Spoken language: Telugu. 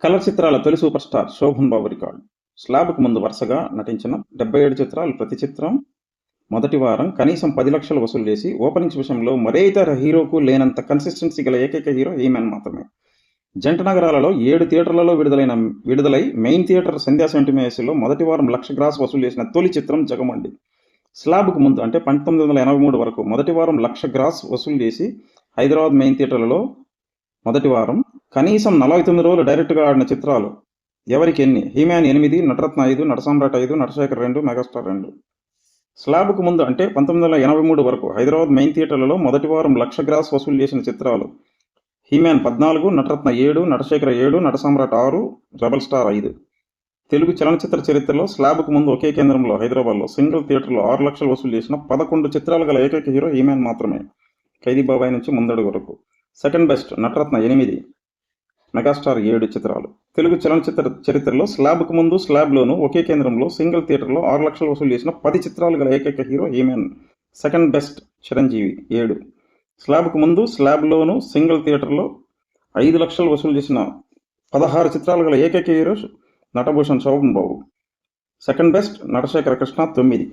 కలర్ చిత్రాల తొలి సూపర్ స్టార్ శోభన్ బాబు రికార్డు. స్లాబ్కు ముందు వరుసగా నటించిన 77 చిత్రాలు ప్రతి చిత్రం మొదటి వారం కనీసం 10 లక్షలు వసూలు చేసి ఓపెనింగ్స్ విషయంలో మరే ఇతర హీరోకు లేనంత కన్సిస్టెన్సీ గల ఏకైక హీరో హీమ్యాన్ మాత్రమే. జంట నగరాలలో 7 థియేటర్లలో విడుదలై మెయిన్ థియేటర్ సంధ్యా సెంటిమేస్లో మొదటి వారం 1,00,000 గ్రాస్ వసూలు చేసిన తొలి చిత్రం జగమండి. స్లాబ్కు ముందు అంటే 1983 వరకు మొదటి వారం 1,00,000 గ్రాస్ వసూలు చేసి హైదరాబాద్ మెయిన్ థియేటర్లలో మొదటి వారం కనీసం 49 రోజులు డైరెక్ట్గా ఆడిన చిత్రాలు ఎవరికి ఎన్ని? He-Man 8, Nataratna 5, Natsamrat 5, Natasekhar 2, megastar 2. స్లాబ్కు ముందు అంటే 1983 వరకు హైదరాబాద్ మెయిన్ థియేటర్లలో మొదటి వారం 1,00,000 గ్రాస్ వసూలు చేసిన చిత్రాలు He-Man 14, Nataratna 7, Natasekhar 7, Natsamrat 6, rebel star 5. Telugu చలనచిత్ర చరిత్రలో స్లాబ్కు ముందు ఒకే కేంద్రంలో హైదరాబాద్లో సింగిల్ థియేటర్లో 6 లక్షలు వసూలు చేసిన 11 చిత్రాలు గల ఏకైక హీరో హీమ్యాన్ మాత్రమే. ఖైదీ బాబాయ్ నుంచి ముందడుగు వరకు. సెకండ్ బెస్ట్ నటరత్న 8, మెగాస్టార్ 7 చిత్రాలు. తెలుగు చలనచిత్ర చరిత్రలో స్లాబ్కు ముందు స్లాబ్లోను ఒకే కేంద్రంలో సింగిల్ థియేటర్లో 6 లక్షలు వసూలు చేసిన 10 చిత్రాలు గల ఏకైక hero He-Man. Second best Chiranjeevi 7. స్లాబ్కు ముందు స్లాబ్లోను సింగిల్ థియేటర్లో 5 లక్షలు వసూలు చేసిన 16 చిత్రాలు గల ఏకైక hero Natabhushan Sobhan Babu. Second best Natasekhara Krishna 9.